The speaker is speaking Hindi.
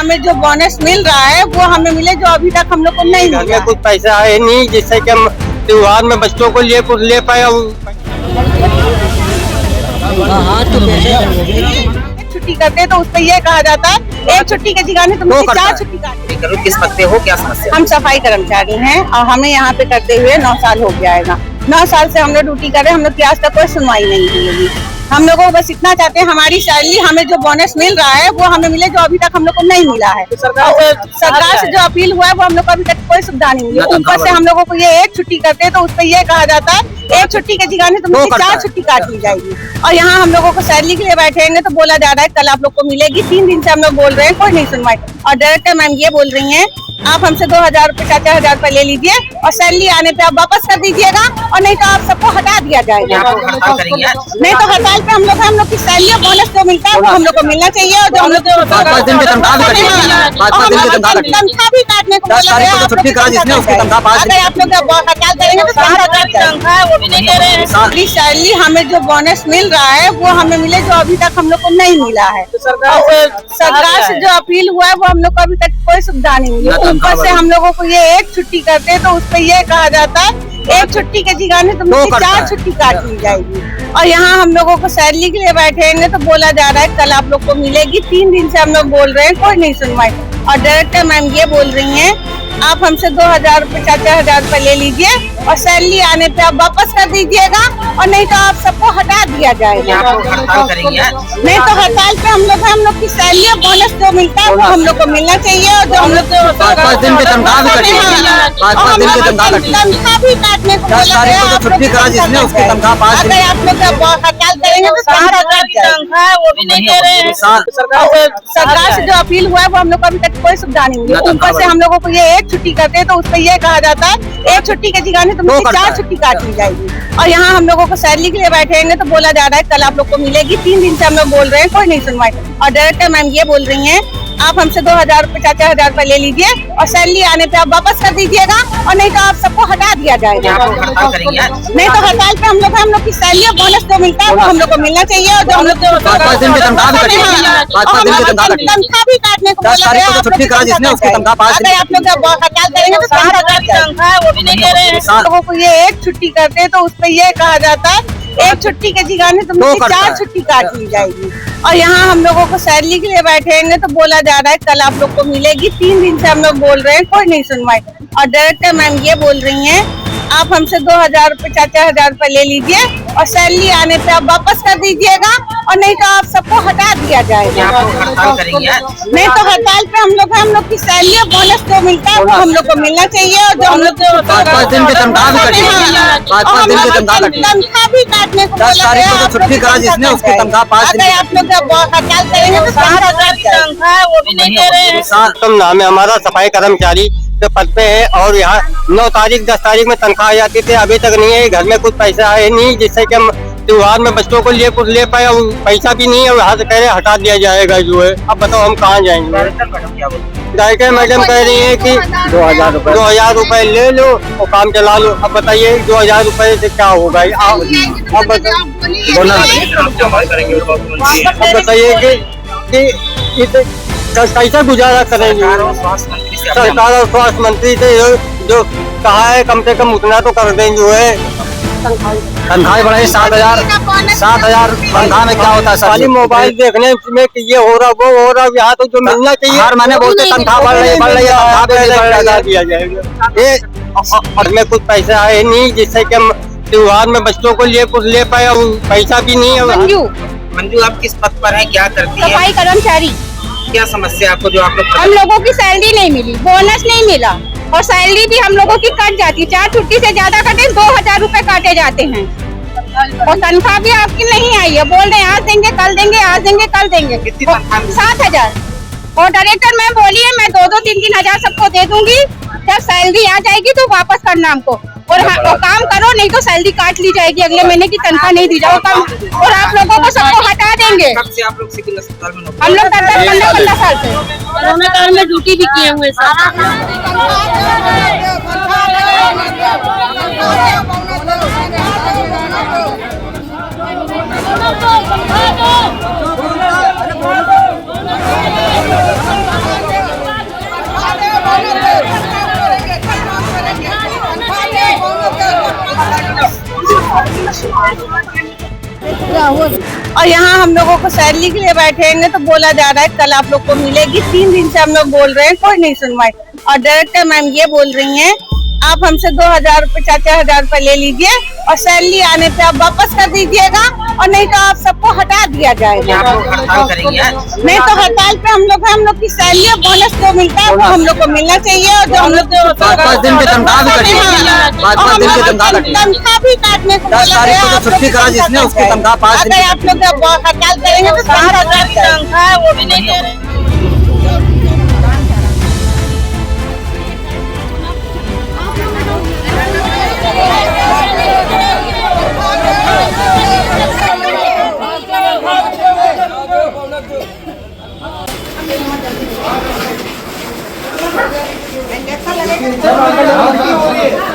हमें जो बोनस मिल रहा है वो हमें मिले, जो अभी तक हम लोग को नहीं मिला। कुछ पैसा है नहीं जिससे कि हम त्योहार में बच्चों को कुछ ले पाए। छुट्टी करते हैं तो उस पर यह कहा जाता है एक छुट्टी के ठिकाने तुम 4 छुट्टी काटते करो। किस पद पे हो, क्या समस्या? हम सफाई कर्मचारी हैं और हमें यहाँ पे करते हुए 9 साल हो गया है। 9 साल से हम लोग ड्यूटी कर रहे हैं, हम लोग की आज तक कोई सुनवाई नहीं हुई है। हम लोगों को बस इतना चाहते हैं हमारी सैलरी, हमें जो बोनस मिल रहा है वो हमें मिले, जो अभी तक हम लोग को नहीं मिला है। सरकार से जो अपील हुआ है वो हम लोग को अभी तक कोई सुविधा नहीं मिली। ऊपर से हम लोगों को ये एक छुट्टी करते हैं तो उस पर यह कहा जाता है एक छुट्टी के ठिकाने तुमसे 4 छुट्टी काट ली जाएगी। और यहाँ हम लोगों को सैलरी के लिए बैठेंगे तो बोला जा रहा है कल आप लोग को मिलेगी। 3 दिन से हम लोग बोल रहे हैं, कोई नहीं सुनवाई। और डायरेक्टर मैम ये बोल रही है आप हमसे 2000 रुपए 4000 रुपए ले लीजिए और सैलरी आने पे आप वापस कर दीजिएगा, और नहीं तो आप सबको हटा दिया जाएगा। नहीं तो हड़ताल पे हम लोग की सैलरी और बोनस जो मिलता है वो हम लोग को मिलना चाहिए। और जो हम लोग तनख्वाह भी काटने को बोला गया, अगर आप लोग हड़ताल करेंगे तो तनख्वाह वो भी नहीं दे रहे हैं। सैलरी हमें जो बोनस मिल रहा है वो हमें मिले, जो अभी तक हम लोग को नहीं मिला है। सरकार से जो अपील हुआ है वो हम लोग को अभी तक कोई सुविधा नहीं मिली। ऊपर से हम लोगों को ये एक छुट्टी करते हैं तो उस पर यह कहा जाता है एक छुट्टी के ठिकाने तुमसे 4 छुट्टी काट ली जाएगी। और यहाँ हम लोगों को सैलरी के लिए बैठेंगे तो बोला जा रहा है कल आप लोग को मिलेगी। 3 दिन से हम लोग बोल रहे हैं, कोई नहीं सुनवाई। और डायरेक्टर मैम ये बोल रही हैं आप हमसे 2000 रुपए 4000 रुपए ले लीजिए और सैलरी आने पे आप वापस कर दीजिएगा, और नहीं तो आप सबको हटा दिया जाएगा। नहीं तो हड़ताल पे हम लोग की सैलरी और बोनस जो मिलता है वो हम लोग को मिलना चाहिए। और जो हम लोग तनख्वाह भी काटने को बोला गया, अगर आप लोग हड़ताल करेंगे तो तनख्वाह वो भी नहीं दे रहे हैं। सरकार से जो अपील हुआ है वो हम लोग को अभी तक कोई सुविधा नहीं मिली। ऊपर से हम लोगों को ये एक छुट्टी करते हैं तो उस पर यह कहा जाता है एक छुट्टी के ठिकाने तुमसे 4 छुट्टी काट ली जाएगी। और यहाँ हम लोगों को सैलरी के लिए बैठेंगे तो बोला जा रहा है कल आप लोग को मिलेगी। 3 दिन से हम लोग बोल रहे हैं, कोई नहीं सुनवाई। और डायरेक्टर मैम ये बोल रही हैं आप हमसे 2000 रुपए 4000 रुपए ले लीजिए और सैलरी आने पे आप वापस कर दीजिएगा, और नहीं तो आप सबको हटा दिया जाएगा। नहीं तो हड़ताल पे हम लोग की सैलरी और बोनस जो मिलता है वो हम लोग को मिलना चाहिए। और जो हम लोग तनख्वाह भी काटने को बोला गया, अगर आप लोग हड़ताल करेंगे तो तनख्वाह वो भी नहीं दे रहे हैं। लोगों को ये एक छुट्टी करते हैं तो उस पर यह कहा जाता है एक छुट्टी के ठिकाने तुमसे 4 छुट्टी काट ली जाएगी। और यहाँ हम लोगों को सैलरी के लिए बैठेंगे तो बोला जा रहा है कल आप लोग को मिलेगी। 3 दिन से हम लोग बोल रहे हैं, कोई नहीं सुनवाई। और डायरेक्टर मैम ये बोल रही हैं आप हमसे 2000 रुपए 4000 रुपए ले लीजिए और सैलरी आने पे आप वापस कर दीजिएगा, और नहीं तो आप सबको हटा दिया जाएगा। नहीं तो हड़ताल पे हम लोग की सैलरी और बोनस जो मिलता है वो हम लोग को मिलना चाहिए। और जो हम लोग तनख्वाह भी काटने को बोला गया, अगर आप लोग हड़ताल करेंगे तो तनख्वाह वो भी नहीं दे रहे हैं। नाम है हमारा सफाई कर्मचारी के पद पे है, और यहाँ 9 तारीख 10 तारीख में तनख्वाह आ जाती थी, अभी तक नहीं है। घर में कुछ पैसा है नहीं जिससे कि हम त्योहार में बच्चों को कुछ ले पाए, और पैसा भी नहीं है। यहाँ से कह रहे हटा दिया जाएगा जो है। अब बताओ हम कहाँ जाएंगे? डायरेक्टर मैडम कह रही है कि 2000 रुपए ले लो और काम चला लो। अब बताइए 2000 रुपए से क्या होगा? अब बताइए कि कैसा गुजारा करेंगे? सरकार और स्वास्थ्य मंत्री से जो कहा है कम से कम उतना तो कर दें। जो है तनख्वाह बढ़ाई 7000 तनख्वाह में क्या होता है? खाली मोबाइल देखने में कि ये हो रहा वो हो रहा, यहाँ तो जो मिलना चाहिए हर महीने बोलते तनख्वाह बढ़ रही है तनख्वाह दिया जाएगा। ये और में कुछ पैसा है नहीं जिससे कि हम त्योहार में बच्चों को कुछ ले पाए, और पैसा भी नहीं है। मंजू आप किस पद पर हैं, क्या करती हैं? सफाई कर्मचारी। क्या समस्या आपको जो आप लोग? हम लोगों की सैलरी नहीं मिली, बोनस नहीं मिला, और सैलरी भी हम लोगों की कट जाती है। 4 छुट्टी से ज्यादा कटे 2000 रुपए काटे जाते हैं, और तनख्वाह भी आपकी नहीं आई है। बोल रहे हैं आज देंगे कल देंगे, आज देंगे कल देंगे। 7000। और डायरेक्टर मैम बोली है मैं 2-2, 3-3 हजार सबको दे दूंगी, जब सैलरी आ जाएगी तो वापस करना हमको। और काम करो, नहीं तो सैलरी काट ली जाएगी, अगले महीने की तनख्वाह नहीं दी जाएगी, और आप लोगों को सबको हटा देंगे। कब से आप लोग सिविल अस्पताल में? हम लोग 15 साल से कोरोना काल में ड्यूटी भी किए हुए सर। और यहाँ हम लोगों को सैलरी के लिए बैठेंगे तो बोला जा रहा है कल आप लोग को मिलेगी। 3 दिन से हम लोग बोल रहे हैं, कोई नहीं सुनवाई। और डायरेक्टर मैम ये बोल रही हैं आप हमसे 2000 रुपए 4-4 रुपए ले लीजिए और सैलरी आने पे आप वापस कर दीजिएगा, और नहीं तो आप सबको हटा दिया जाएगा। नहीं तो हड़ताल पे हम लोग की सैलरी और बोनस जो मिलता है वो हम लोग को मिलना चाहिए। और जो हम लोग 5-5 दिन की तनख्वाह भी कटेगी, 5-5 दिन की तनख्वाह कटेगी। तनख्वाह भी काटने को 10 तारीख को जो छुट्टी करा जिसने उसकी तनख्वाह 5 दिन अगर आप लोग हड़ताल करेंगे तो 4,000 की तनख्वाह है वो भी नहीं दे रहे। अच्छा लगेगा।